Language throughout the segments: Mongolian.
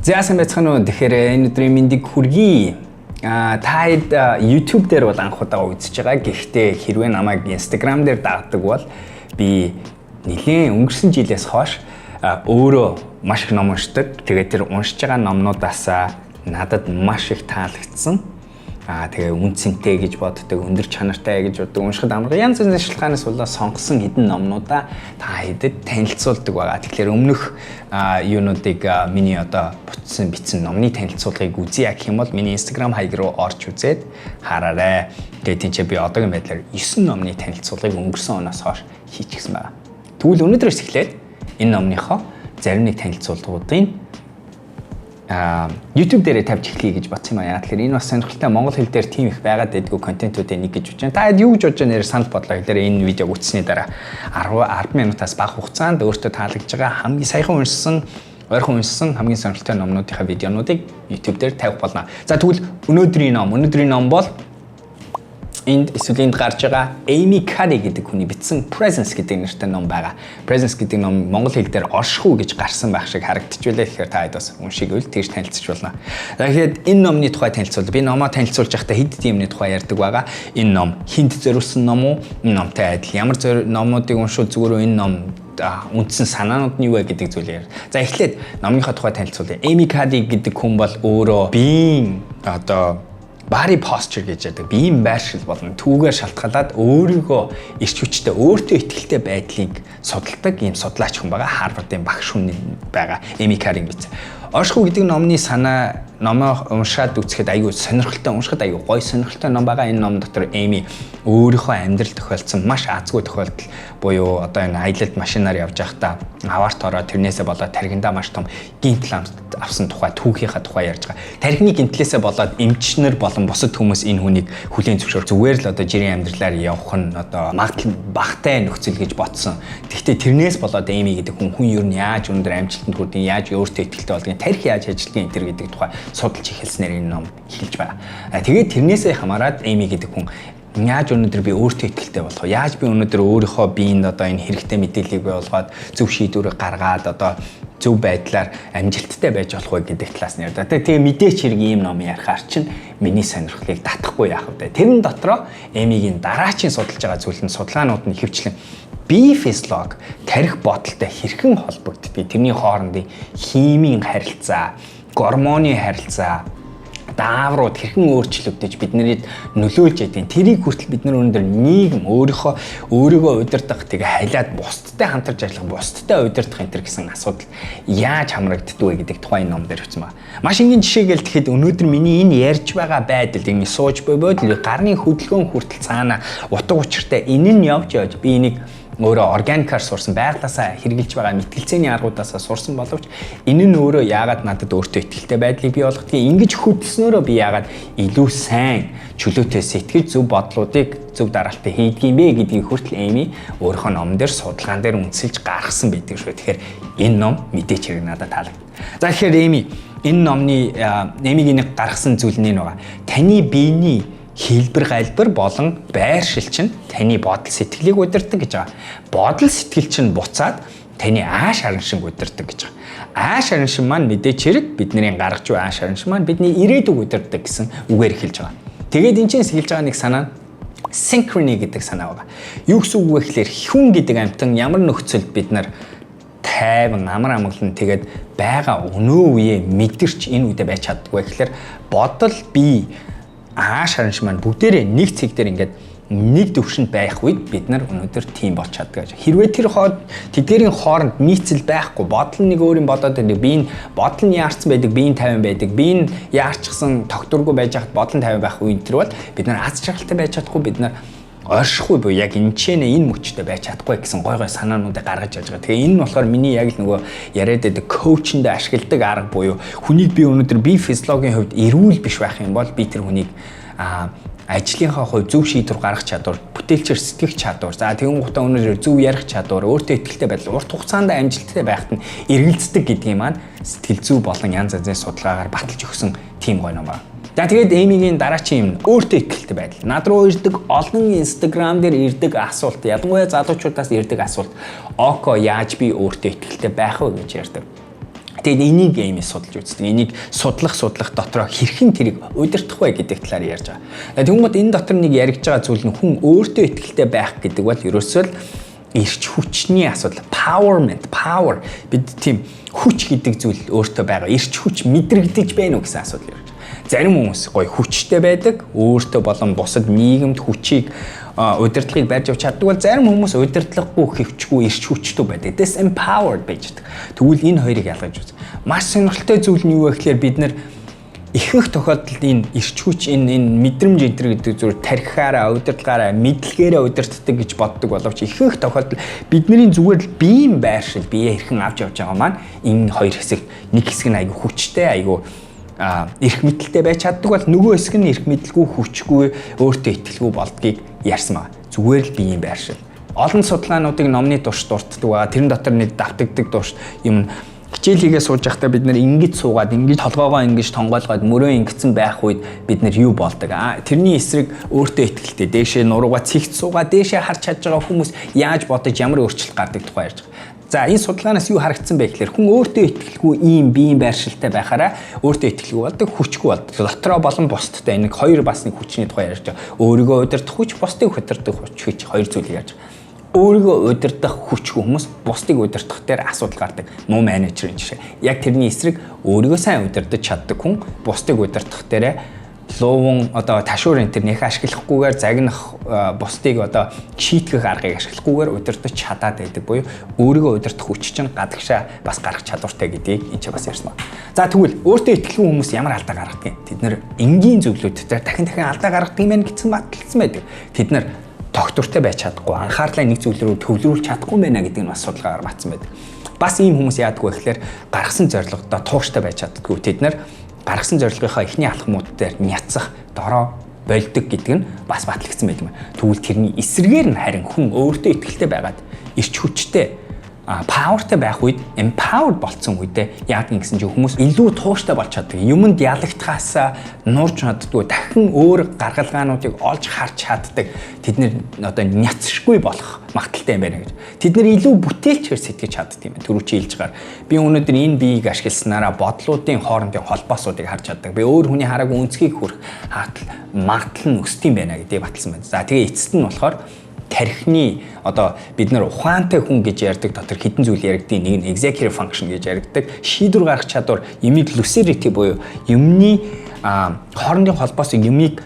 Зяасан байцгаана уу. Тэгэхээр энэ өдрийн мэндийг хүргэе. Та YouTube дээр бол анх удаа үзэж байгаа. Гэхдээ хэрвээ намайг Instagram дээр дагдаг бол би нэлээд өнгөрсөн жилээс хойш өөрөө маш их ном уншдаг. Тэгээд тэр уншиж байгаа номнуудаас надад маш их таалагдсан. Тэгээ үнцэнтэй гэж боддог, өндөр чанартай гэж боддог, уншихад амар янз янзын шалтгаанаас болоод сонгосон хэдэн номнуудаа та хэдэд танилцуулдаг байгаа. Тэгэхээр өмнөх юунуудыг миний одоо бичсэн номны танилцуулгыг үзье гэх юм бол миний Instagram хаяг руу орж үзээд хараарай. Тэгээд тийч би одоогийн байдлаар 9 номны танилцуулгыг өнгөрсөн оноос хойш хийчихсэн байна. Тэгвэл өнөөдрөөс эхлээд энэ номныхоо зарим нэг танилцуулгуудын YouTube дээрээ тавьж эхлэе гэж бодсон юм аа. Тэгэхээр энэ бас сонирхолтой монгол хэл дээр тийм их байгаад байдгүй контентуудын нэг гэж бодож байна. Та юу гэж бодож байгааг санал бодлоо. Тэгэхээр энэ видеог үзсний дараа 10 минутаас бага хугацаанд өөртөө таалагдж байгаа хамгийн саяхан уншсан, ойрхон уншсан хамгийн сонирхолтой номнуудынхаа видеонуудыг YouTube дээр тавих болно. За тэгвэл өнөөдрийн ном бол энд эсвэл гарч байгаа Amy Cuddy гэдэг хүний бичсэн Presence гэдэг нэртэй ном байгаа. Presence гэдэг ном монгол хэл дээр оршихуй гэж гарсан байх шиг харагдчих байлаа. Тэгэхээр та хэд бас уншигвэл тэгж танилцчих болно. Тэгэхээр энэ номны тухай танилцуул. Би номоо танилцуулж байхдаа хэд юмны тухай ярьдаг байгаа. Энэ ном хинт зориулсан ном уу? Энэ номтой адил ямар номнуудыг уншвал зүгээр энэ ном үндсэн санаанууд нь юу вэ гэдэг зүйлээр. За эхлээд номынхаа тухай танилцуулъя. Amy Cuddy гэдэг хүн бол өөрөө биеийн body posture гэж яддаг. Биеийн байршил болон түүгээр шалтгаалаад өөрийгөө эрч хүчтэй, өөртөө ихтэй байдлыг судалдаг ийм судлаач хүн байгаа. Харвардын багш хүн байгаа. Amy Cuddy гэсэн. Оршихуй гэдэг номны санаа номоо уншаад үзэхэд аюу сонирхолтой, уншихад аюу гоё сонирхолтой ном байгаа. Энэ ном дотор Amy өөрийнхөө амьдрал тохиолдсон маш азгүй тохиолдол буюу одоо энэ аялалд машинаар явж байхдаа аваарт ороод тэрнээсээ болоод тархиндаа маш том гинтл авсан тухай, түүхийнхаа тухай ярьж байгаа. Тархины гинтлээсээ болоод эмчнэр болон бусад хүмүүс энэ хүнийг хүлээн зөвшөөр зүгээр л одоо жирийн амьдралаар явах нь одоо магадлал багтай нөхцөл гэж бодсон. Гэхдээ тэрнээс болоод Amy гэдэг хүн ер нь яаж өндөр амжилтанд хүрдэг, яаж өөртөө ихтэй болдгийг, тарих яаж ажилтдаг энэ төр гэдэг тухай судалж эхэлснээр энэ ном хэлж байгаа. Тэгээд тэрнээсээ хамаарат Amy гэдэг хүн яаж өнөөдөр би өөртөө ихтэй болох вэ? Яаж би өнөөдөр өөрийнхөө биеинд одоо энэ хэрэгтэй мэдээллийг бий болгоод зөв шийдвэрийг гаргаад одоо зөв байдлаар амжилттай байж болох вэ гэдэг талаас нь ярьдаг. Тэгээ мэдээч хэрэг ийм ном ярихаар чинь миний сонирхлыг татахгүй яах вэ? Тэрэн дотроо Amy-гийн дараачийн судалж байгаа зүйл нь судалгаанууд нь хөвчлэн бие физиологи тарих бодолтой хэрхэн холбогддог? Тэрний хоорондын химийн харилцаа, гормоны харилцаа, дааврууд хэрхэн өөрчлөгдөж биднэрийг нөлөөлж ядیں۔ Тэрийг хүртэл бид нар өнөөдөр нийгэм өөрийгөө удирдах, тэгээ халиад бусдтай хамтарч ажиллах, бусдтай удирдах энэ гэсэн асуудал яаж хамрагддаг вэ гэдэг тухай ном дээр өгсөн байна. Маш энгийн жишээгээл тэгэхэд өнөөдөр миний энэ ярьж байгаа байдал, энэ сууж бод гарны хөдөлгөөн хүртэл цаана утга учиртай энэ нь явж би энийг өөрөө органикаар сурсан, байгалаасаа хэрэгжилж байгаа мэтгэлцээний аргуудаасаа сурсан боловч энэ нь өөрөө яагаад надад өөртөө ихтэй байдлыг бий болгодгийг ингэж хөдөлснөөрөө би яагаад илүү сайн чөлөөтэй сэтгэж зөв бодлуудыг зөв дараалтаа хийдгийм бэ гэдгийг хүртэл Amy өөрийнхөө номон дээр судалгаан дээр үндэслэж гаргасан байдаг шүү. Тэгэхээр энэ ном мэдээч хэрэг надад таалагдав. За тэгэхээр энэ номны Amy-гийн нэг гаргасан зүйл нь байгаа. Таны биений хэлбэр галбар болон байршил чинь таны бодол сэтгэлийг удирдах гэж байгаа. Бодол сэтгэл чинь буцаад таны ааш хараншинг удирдах гэж байгаа. Ааш хараншин маань мэдээч хэрэг бидний гаргаж буй ааш хараншин маань бидний ирээдүг удирдах гэсэн үгээр хэлж байгаа. Тэгээд энэ чинь хэлж байгаа нэг санаа synchrony гэдэг санаа байгаа. Юу гэсэн үг вэ гэхээр хүн гэдэг амьтан ямар нөхцөлд бид нар тайван амар амгалан тэгээд байгаа өнөө үеэ мэдэрч энэ үедээ байж чаддгүй гэхээр бодол бие ааш харанш маань бүгдээрээ нэг цэг дээр ингээд нэг төвшөнд байх үед бид нар өнөөдөр тийм болж чаддаг. Хэрвээ тэдгээрийн хооронд нийцэл байхгүй, бодол нэг өөрийн бодоод байдаг, би энэ бодол нь яарсан байдаг, би энэ 50 байдаг, би энэ яарчсан тогтургүй байж хат бодол нь 50 байх үед тэр бол бид нар аз жаргалтай байж чадахгүй, бид нар оршихгүй буюу яг энэ мөчтэй байж чадахгүй гэсэн гой санаануудыг гаргаж яаж байгаа. Тэгээ энэ нь болохоор миний яг л нөгөө яриад байдаг коучинд ашигладаг арга буюу хүнийг би өнөөдөр бие физиологийн хувьд эрүүл биш байх юм бол би тэр хүнийг ажлынхаа хувьд зөв шийдвэр гаргах чадвар, бүтээлчээр сэтгэх чадвар, за тэгэн гутаа өнөөдөр зөв ярих чадвар, өөртөө ихтэй байдал, урт хугацаанд амжилттай байхад нь эргэлздэг гэдгийг маань сэтгэл зүй болон янз янзын судалгаагаар баталж өгсөн тийм гой ном байна. За тэгээд Amy-гийн дараачийн юм өөртөө ихтэй байдал. Над руу ирдэг олон Instagram дээр ирдэг асуулт, ялангуяа залуучуудаас ирдэг асуулт. Око яаж би өөртөө ихтэй байх вэ гэж ярьдаг. Тэгээд энийг эми судалж үздэг. Энийг судлах дотроо хэрхэн тэрийг удирдах вэ гэдэг талаар ярьж байгаа. Тэгмээд энэ дотор нэг яригдж байгаа зүйл нь хүн өөртөө итгэлтэй байх гэдэг бол ерөөсөө л эрч хүчний асуудал, power бид тийм хүч гэдэг зүйл өөртөө байгаа. Эрч хүч мэдрэгдэж байна уу гэсэн асуудал ярьж байгаа. Зарим хүмүүс гоё хүчтэй байдаг, өөртөө болон бусад нийгэмд хүчийг удирдлагыг барьж авч чаддаг бол зарим хүмүүс удирдлаггүй хөвчгүй эрч хүчтэй байдаг. Disempowered байж байгаа. Тэгвэл энэ хоёрыг ялгаж үз. Маш сонирхолтой зүйл нь юу вэ гэхээр бид нар ихэнх тохиолдолд энэ эрч хүч энэ мэдрэмж энтер гэдэг зүгээр тархихаараа, удирдлагаараа, мэдлэгээрээ удирддаг гэж боддог боловч ихэнх тохиолдолд бидний зүгээр л биеийн байршил биеэ хэрхэн авч явж байгаа маань энэ хоёр хэсэг нэг хэсэг нь айгүй хүчтэй айгүй эрх мэдэлтэй байж чаддаг бол нөгөө хэсэг нь эрх мэдэлгүй хүчгүй өөртөө итгэлгүй болдгийг ярьсан байна. Зүгээр л биеийн байршил. Олон судалгаануудыг номны турш дурддаг байгаа. Тэрэн дотор нэг давтагддаг турш юм хичээл хийгээ сууж байхдаа бид нэр ингэж суугаад ингэж толгоогоо ингэж тонгоолгоод мөрөө ингэсэн байх үед бид нэр юу болдог тэрний эсрэг өөртөө итгэлтэй дээшээ нуруугаа цэгц суугаад дээшээ харж чадж байгаа хүмүүс яаж бодож ямар өөрчлөлт гардаг тухай ярьж байгаа. За энэ судалгаанаас юу харагдсан бэ гэхээр хүн өөртөө итгэлгүй ийм биеийн байршилтай байхаараа өөртөө итгэлгүй болдог, хүчгүй болдог. Дотроо болон бусдтай энэ хоёр бас нэг хүчний тухай ярьж байгаа. Өөрийгөө удирдах хүч, бусдыг удирдах хүч хоёр зүйлийг ярьж байгаа. Өөрийгөө удирдах хүчгүй хүмүүс бусдыг удирдах дээр асуудал гардаг. Муу менежерийн жишээ. Яг тэрний эсрэг өөрийгөө сайн удирдах чаддаг хүн бусдыг удирдах дээр луун одоо ташуур энэ төр нэх ашиглахгүйгээр загнах бусдыг одоо шийтгэх аргыг ашиглахгүйгээр удирдах чадаад байдаг буюу өөрийгөө удирдах хүч чинь гадагшаа бас гарах чадвартай гэдгийг энэ ч бас ярьсан байна. За тэгвэл өөртөө итгэлгүй хүмүүс ямар алдаа гаргадаг юм? Тэд нар энгийн зөвлөлүүд дээр дахин алдаа гаргадаг юм байна гэсэн баталсан байдаг. Тэд нар тогтвортой байж чадахгүй, анхаарлаа нэг зүйл рүү төвлөрүүлж чадахгүй байна гэдэг нь бас судалгаагаар батсан байдаг. Бас ийм хүмүүс яадаг вэ гэхээр гаргасан зорилгодоо тууштай байж чаддаггүй. Тэд нар гаргасан зорилгынхаа эхний алхмууд дээр няцах, дороо болдог гэдэг нь бас батлагдсан байдаг юм. Тэгвэл тэрний эсрэгээр нь харин хүн өөртөө итгэлтэй байгаад эрч хүчтэй powerтай байх үед empowered болцсон үедээ яадаг гэсэн чинь хүмүүс илүү тууштай болж чаддаг. Юмд ялагдхаас нурж чаддгүй, дахин өөр гаргалгаануудыг олж харж чаддаг. Тэд нэр одоо няцшгүй болох магадaltaй юм байна гэж. Тэд нэр илүү бүтээлчээр сэтгэж чаддаг юм байна. Түрүү чи хэлж байгаа. Би өнөөдөр энэ биеийг ашигласнараа бодлуудын хоорондын холбоосуудыг харж чаддаг. Би өөр хүний хараагүй үнцгийг хүрх магадл нь өсдөг юм байна гэдгийг баталсан байна. За тэгээ эцэст нь болохоор тархины одоо бид нар ухаантай хүн гэж ярьдаг дотор хэдэн зүйл яригдгийг нэг нь executive function гэж яригддаг шийдвэр гаргах чадвар юмыг lucidity буюу юмны хоорондын холбоос юмыг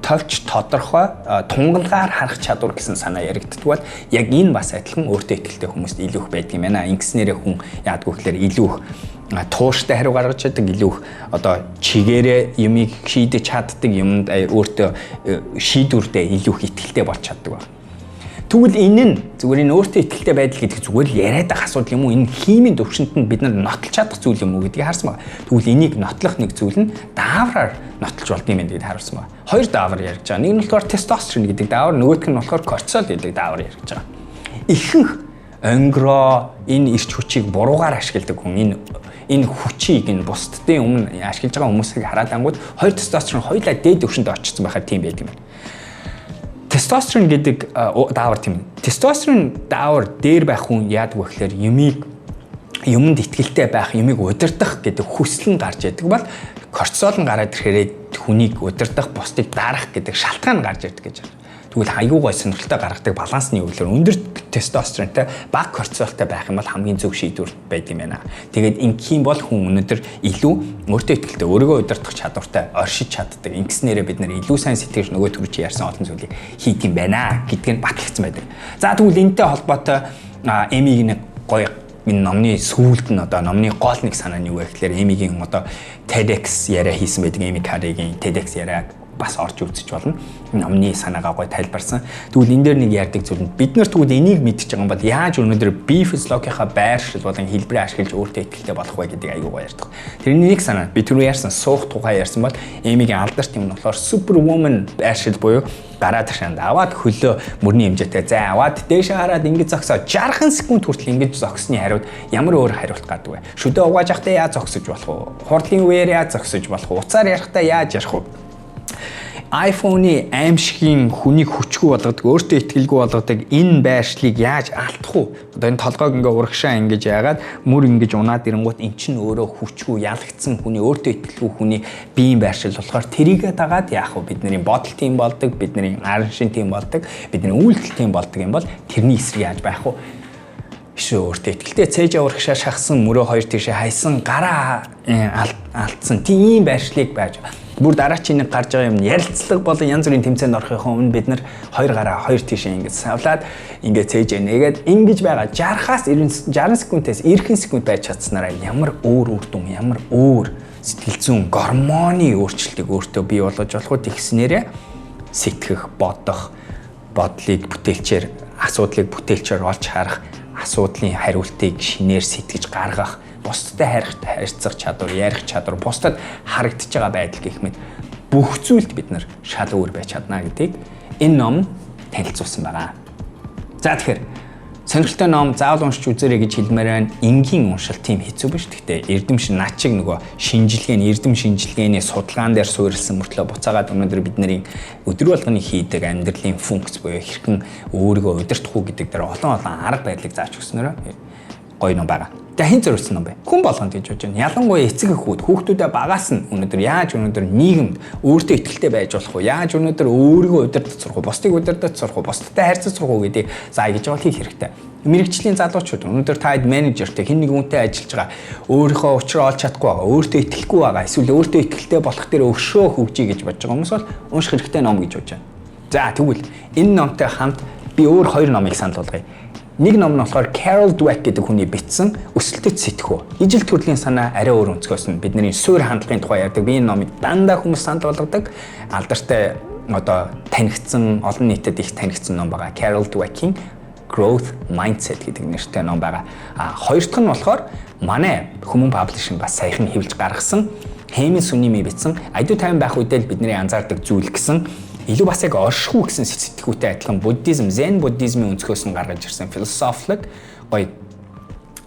товч тодорхой тунгалгаар харах чадвар гэсэн санаа яригддаг бол яг энэ бас адилхан өөртөө итгэлтэй хүмүүст илүү их байдаг юм байна. Ингэснээрээ хүн яадгүй гэхээр илүү их тууштай хариу гаргаж чаддаг, илүү их одоо чигээрээ юмыг шийдэж чаддаг, юмд өөртөө шийдвэрдээ илүү их итгэлтэй болж чаддаг байна. Тэгвэл энэ нь зүгээр энэ өөртөө итгэлтэй байдал гэдэг зүгээр л яриад байх асуудал юм уу? Энэ химийн төвшөнд нь бид нар нотолж чадах зүйл юм уу гэдгийг харсан байна. Тэгвэл энийг нотлох нэг зүйл нь даавраар нотолж болд юм гэдгийг харуулсан байна. Хоёр даавар ярьж байгаа. Нэг нь болохоор тестостерон гэдэг даавар, нөгөөх нь болохоор кортизол гэдэг даавар ярьж байгаа. Ихэнх онгороо энэ эрч хүчийг буруугаар ашигладаг хүн энэ хүчийг энэ бусдын өмнө ашиглаж байгаа хүмүүсийг хараад ангууд хоёр тестостерон хоёулаа дээд төвшөнд очсон байхад тийм байдаг юм байна. Тестостерон гэдэг даавар тийм. Тестостерон даавар дээр байх хүн яадаг вэ гэхээр юмд итгэлтэй байх, юмыг удирдах гэдэг хүсэл нь гарч яадаг бол кортизол нь гараад ирэхээр хүнийг удирдах, бусдыг дарах гэдэг шалтгаан гарч ирдэг гэж байна. Тэгвэл аюугай сонирхолтой гаргадаг балансны өвлөөр өндөр тестостеронтой бага кортизолтой байх юм бол хамгийн зөв шийдвэр байдаг юм байна. Тэгээд ингэхийн бол хүн өнөөдөр илүү өөртөө итгэлтэй, өөрийгөө удирдах чадвартай, оршиж чаддаг. Ингэснээрээ бид нэр илүү сайн сэтгэж нөгөө төрөж ярьсан олон зүйлийг хийх юм байна гэдгийг батлагдсан байдаг. За тэгвэл энэтэй холбоотой Эмиг нэг гоё энэ номны сүүлд нь одоо номны гол нэг санаа нь юу вэ гэхээр Эмигийн одоо TEDx яриа хийсэн байдаг. Эми Каригийн TEDx яриа бас орж үзэж болно. Номны санаагаа гоё тайлбарсан. Тэгвэл энэ дээр нэг ярьдаг зүйл нь бид нар тэгвэл энийг мэдчихэж байгаа юм бол яаж өнөөдөр бие физиологийнхаа байршил болон хэлбэрээ ашиглаж өөртөө итгэлтэй болох вэ гэдэг аягүй гоё ярьдаг. Тэрний нэг санаа би түрүү ярьсан суух тухай ярьсан бол Эмигийн алдарт юм нь болохоор Superwoman байршил буюу гараа ташаанд аваад хөлөө мөрний хэмжээтэй зай аваад дээшээ хараад ингэж зогсоо 60 секунд хүртэл ингэж зогсны хариуд ямар өөр хариулт гардаг вэ? Шүдэ угааж явахдаа яаж зогсож болох вэ? Хурдлын үеэр яаж зогсож болох вэ? Уцаар ярихтаа яаж ярих вэ? iPhone-ы аимшигын хүнийг хүчгүй болгодог, өөртөө итгэлгүй болгодог энэ байршлыг яаж алдах уу? Одоо энэ толгойг ингээ урагшаа ингэж яагаад мөр ингэж унаад ирэнгуут эн чинь өөрөө хүчгүй ялагдсан хүний, өөртөө итгэлгүй хүний биеийн байршил болохоор тэрийгэ дагаад яах вэ? Бидний бодол тийм болдог, бидний арын шин тийм болдог, бидний үйлдэл тийм болдог юм бол тэрний эсрэг яаж байх вэ? Шүү өөртөө итгэлтэй цээж урагшаа шахсан мөрөө хоёр тийшээ хайсан гараа алдсан тийм байршлыг байж бүр дараачийн нэг гарч байгаа юм ярилцлага болон янз бүрийн тэмцээнд орохын өмнө бид нар хоёр гараа хоёр тийшээ ингэж савлаад ингэж цээж нэгээд ингэж байгаа 60-аас 60 секундээс 90 секунд байж чадсанараа ямар өөр үр дүн ямар өөр сэтгэл зүйн гормоны өөрчлөлтийг өөртөө бий болгож болох уу тэгснээрээ сэтгэх бодох бодлыг бүтээлчээр асуудлыг бүтээлчээр олж харах асуудлын хариултыг шинээр сэтгэж гаргах бусдад харилцах чадвар, ярих чадвар, бусдад харагдаж байгаа байдал гэх мэт бүх зүйлд бид нар шал өөр байж чадна гэдгийг энэ ном танилцуулсан байгаа. За тэгэхээр сонирхолтой ном заавал уншиж үзээрэй гэж хэлмээр байна. Энгийн уншилт тийм хэцүү биш. Гэхдээ эрдэм над чиг нөгөө эрдэм шинжилгээний судалгаан дээр суурилсан мөртлөө буцаагаад өнөөдөр бидний өдөр болгоны хийдэг амьдралын функц буюу хэрхэн өөрийгөө удирдах уу гэдэг дээр олон арга барилыг зааж өгснөөр гоё ном байгаа. Тэгээ хэн зориулсан ном бэ? Хүн болгонд гэж бодож байна. Ялангуяа эцэг эхүүд хүүхдүүдээ багаас нь өнөөдөр нийгэмд өөртөө итгэлтэй байж болох уу? Яаж өнөөдөр өөрийгөө удирдах сурах уу? Бусдыг удирдах сурах уу? Бусдтай харьцах сурах уу гэдгийг заая гэж бол хийх хэрэгтэй. Мэргэжлийн залуучууд өнөөдөр та менежертэй хэн нэг үнтэй ажиллаж байгаа. Өөрийнхөө учраа олж чадахгүй байгаа. Өөртөө итгэлгүй байгаа. Эсвэл өөртөө итгэлтэй болох дээр өшөө хөгжиж гэж бодож байгаа хүмүүс бол унших хэрэгтэй ном гэж бодож байна. За тэгвэл энэ номтой хамт би өөр хоёр номыг санал болгоё. Нэг ном нь болохоор Carol Dweck гэдэг хүний бичсэн Өсөлтөд сэтгүү. Ижил төрлийн санаа арай өөр өнцгөөс нь бидний суурь хандлагын тухай ярьдаг. Би энэ номыг дандаа хүмүүс санал болгодог. Алдартай одоо танигдсан олон нийтэд их танигдсан ном байгаа. Carol Dweck-ийн Growth Mindset гэдэг нэртэй ном байгаа. Хоёр дахь нь болохоор манай Хүмүүн Publishing бас саяхан хэвлэж гаргасан Хэмийн Сүними бичсэн Аюу тайван байх үедээ л бидний анзаардаг зүйл гэсэн илүү бас яг оршихуй гэсэн сэтгүүтэй адилхан буддизм, зен буддизмын өнцгөөс нь гаргаж ирсэн философик гоё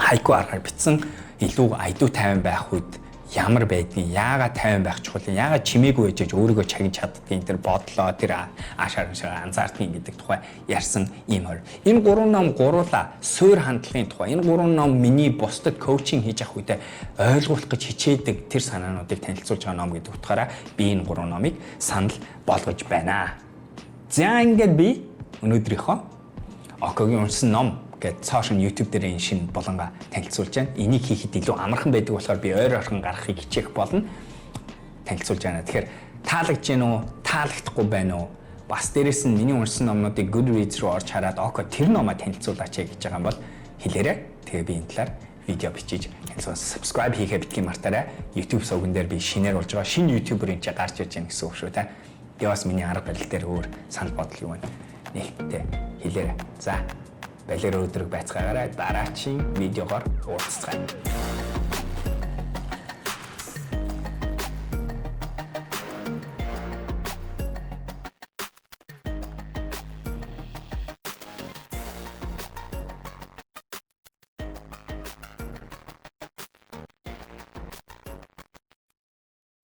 хайку аргаар бичсэн илүү аюу тайван байх үед ямар байдгийг, яагаад тайван байх чухал, яагаад чимээгүй байж өөрийгөө чагнаж чаддгийг тэр бодлоо, тэр аашаар анзаардгийг гэдэг тухай ярьсан ийм хоёр. Энэ гурван ном гуруула суурь хандлагын тухай. Энэ гурван ном миний бусдад коучинг хийж явах үедээ ойлгуулах гэж хичээдэг тэр санаануудыг танилцуулж байгаа ном гэдэг утгаараа би энэ гурван номыг санал болгож байна. За ингээд би өнөөдрийнхөө Окогийн уншсан ном гэд цааш нь YouTube дээр энэ шинэ болонга танилцуулж байна. Энийг хийхэд илүү амархан байдаг болохоор би ойр орхон гаргахыг хичээх болно. Танилцуулж байна. Тэгэхээр таалагдж гэнэ үү? Таалагдахгүй байна уу? Бас дээрэс нь миний уншсан номнуудыг Goodreads руу орж хараад окей тэр номоо танилцуулаач гэж байгаа юм бол хэлээрэй. Тэгээ би энэ талаар видео бичиж танилцуулсан. Subscribe хийхээ битгий мартаарай. YouTube сувган дээр би шинээр болж байгаа шинэ YouTuber-ийн чи гарч ирж байна гэсэн үг шүү та. Би бас миний арга барил дээр өөр санал бодол юу вэ? Нээлттэй хэлээрэй. За балер өдрөг байцгаагаараа дараачийн видеогоор уулзцгаая.